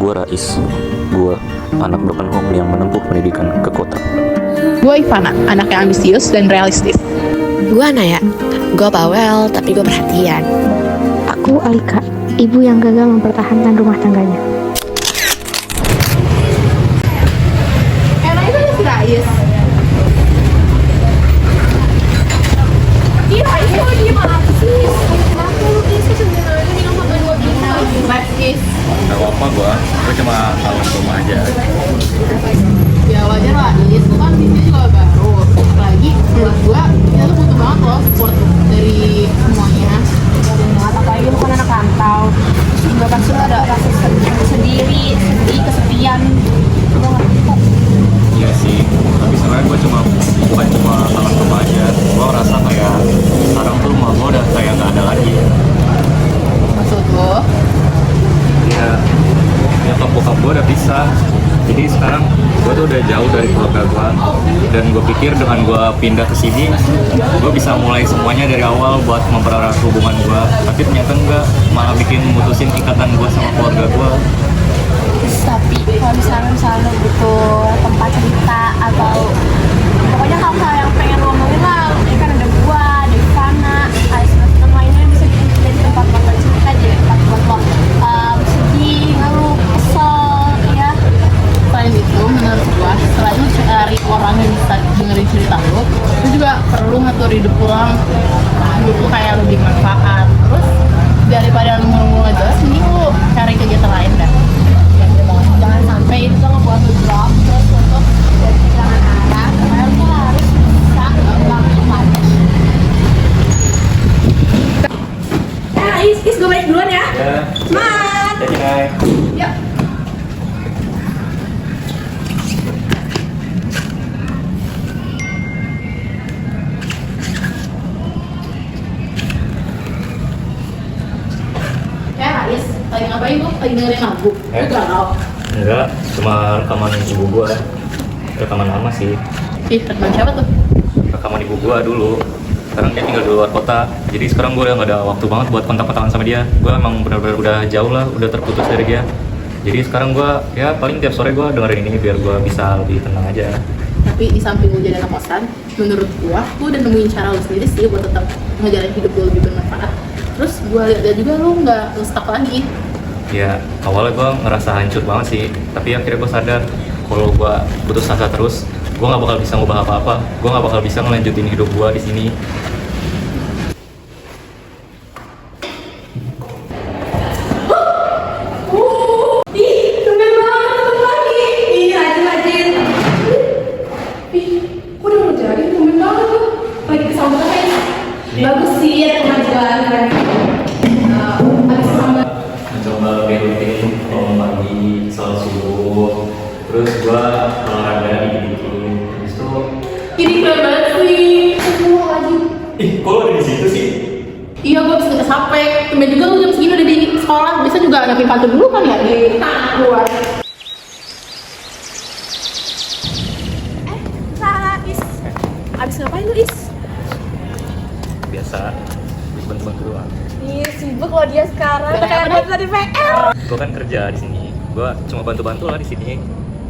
Gua Rais. Gua anak broken home yang menempuh pendidikan ke kota. Gue Ivana, anak yang ambisius dan realistis. Gue Naya, gue bawel tapi gue perhatian. Aku Alika, ibu yang gagal mempertahankan rumah tangganya. Enak itu si Rais. Iya, itu gimana sih? Aku itu sebenarnya di nomor 2 Is. Gak apa-apa gue cuma salah rumah aja. Ya wajar lah, Is itu kan bisnis juga baru. Apalagi buat gua, kita tuh butuh banget loh support dari semuanya. Apalagi bukan anak rantau, juga pasti lo ada rasa sendiri, kesepian. Lo ngerti kok. Iya sih, tapi sebenarnya gue bukan cuma salah rumah aja. Gue ngerasa kayak sekarang tuh rumah gue udah kayak gak ada lagi. Maksud lo? Ya nyokap bokap gue udah pisah. Jadi sekarang gue tuh udah jauh dari keluarga gue. Dan gue pikir dengan gue pindah ke sini, gue bisa mulai semuanya dari awal buat mempererat hubungan gue. Tapi ternyata enggak, malah bikin mutusin ikatan gue sama keluarga gue. Tapi kalau misalnya butuh tempat cerita atau pokoknya hal-hal yang pengen lo ngomongin lah, ini kan ada gua, ada Ivana, ada teman lainnya yang bisa jadi tempat buat lo cerita, jadi tempat buat lo sedih, ngeluh, kesel, ya. Selain itu, menurut gua, selain lu cari orang yang bisa dengerin cerita lu juga perlu ngatur hidup pulang. Hidup lu kayak lebih manfaat. Terus daripada lu mulu-mulu aja, sini lu cari kegiatan lain dah. Jangan sampai itu tuh ngebuat lu drop terus untuk dari kehilangan arah. Karena lu tuh harus bisa bangkit lagi. Is gue balik duluan ya. Ya. Semangat. Jadi naik. Yuk. Rais, lagi ngapain lu? Lagi dengerin lagu? Lu galau? Enggak, cuma rekaman ibu gue. Rekaman lama sih. Ih, rekaman siapa tuh? Rekaman ibu gue dulu. Sekarang dia tinggal di luar kota. Jadi sekarang gue udah gak ada waktu banget buat kontak-kontakan sama dia. Gue emang benar-benar udah jauh lah, udah terputus dari dia. Jadi sekarang gue, ya paling tiap sore gue dengerin ini biar gue bisa lebih tenang aja. Tapi di samping lu jadi anak kosan, menurut gua, lu udah nemuin cara lu sendiri sih buat tetap ngejalanin hidup lu lebih bermanfaat. Terus gua lihat juga lu nggak stuck lagi. Ya awalnya gue ngerasa hancur banget sih. Tapi akhirnya gue sadar kalau gue putus asa terus, gue nggak bakal bisa ngubah apa-apa. Gue nggak bakal bisa ngelanjutin hidup gue di sini. Bagus sih ya kemajuan kan. Mencoba lebih rutin kalau pagi sholat subuh, terus gue olahraga dikit-dikit. Habis itu, Ini keren banget sih. kok lo ada di situ sih? Iya, gua bisa sampai. Kemudian juga lu jam segini udah di sekolah. Bisa juga ngambil pantun dulu kan ya di luar. Is. Abis ngapain lu, Is? Biasa, bantu-bantu doang. Iya, sibuk loh dia sekarang. Udah kayak buat dari PR. Gue kan kerja di sini, gue cuma bantu-bantu lah di sini.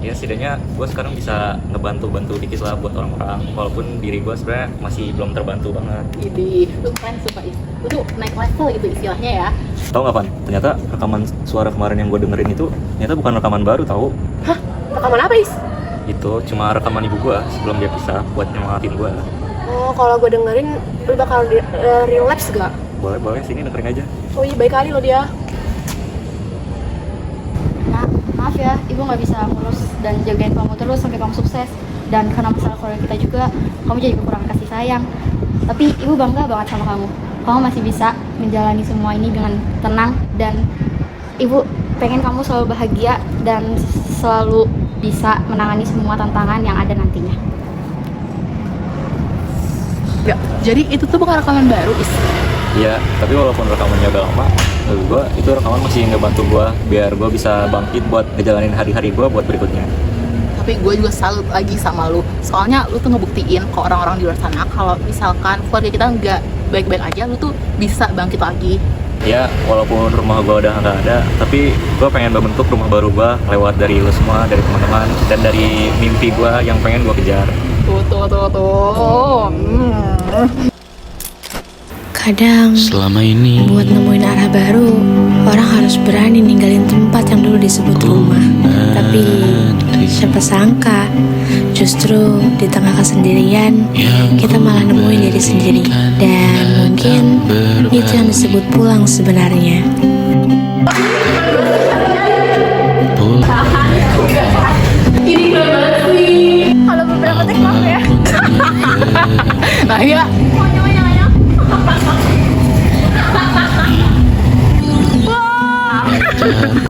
Ya setidaknya gue sekarang bisa ngebantu-bantu dikit lah buat orang-orang, walaupun diri gue sebenarnya masih belum terbantu banget. Jadi, lu keren sumpah Is. Lu tuh naik level gitu istilahnya ya. Tahu nggak Pan? Ternyata rekaman suara kemarin yang gue dengerin itu ternyata bukan rekaman baru tahu. Hah? Rekaman apa, Is? Itu cuma rekaman ibu gue sebelum dia pisah buat nyemangatin gue. Oh, kalau gue dengerin, lu bakal relapse gak? Boleh sini dengerin aja. Oh iya, baik kali lo dia. Nah, maaf ya, ibu nggak bisa ngurus dan jagain kamu terus sampai kamu sukses. Dan karena masalah keluarga kita juga, kamu jadi kekurangan kasih sayang. Tapi ibu bangga banget sama kamu. Kamu masih bisa menjalani semua ini dengan tenang dan ibu pengen kamu selalu bahagia dan selalu bisa menangani semua tantangan yang ada nantinya. Ya, jadi itu tuh bukan rekaman baru, Is. Iya, tapi walaupun rekamannya udah lama, menurut gue itu rekaman masih ngebantu gue biar gue bisa bangkit buat ngejalanin hari-hari gue buat berikutnya. Tapi gue juga salut lagi sama lu. Soalnya lu tuh ngebuktiin ke orang-orang di luar sana kalau misalkan keluarga kita nggak baik-baik aja, lu tuh bisa bangkit lagi. Ya walaupun rumah gue udah nggak ada, tapi gue pengen membentuk rumah baru gue lewat dari lo semua, dari teman-teman, dan dari mimpi gue yang pengen gue kejar. Tuh. Kadang Selama ini buat nemuin arah baru, orang harus berani ninggalin tempat yang dulu disebut rumah. Tapi siapa sangka, justru di tengah kesendirian, kita malah nemuin diri sendiri. Dan mungkin itu yang disebut pulang sebenarnya.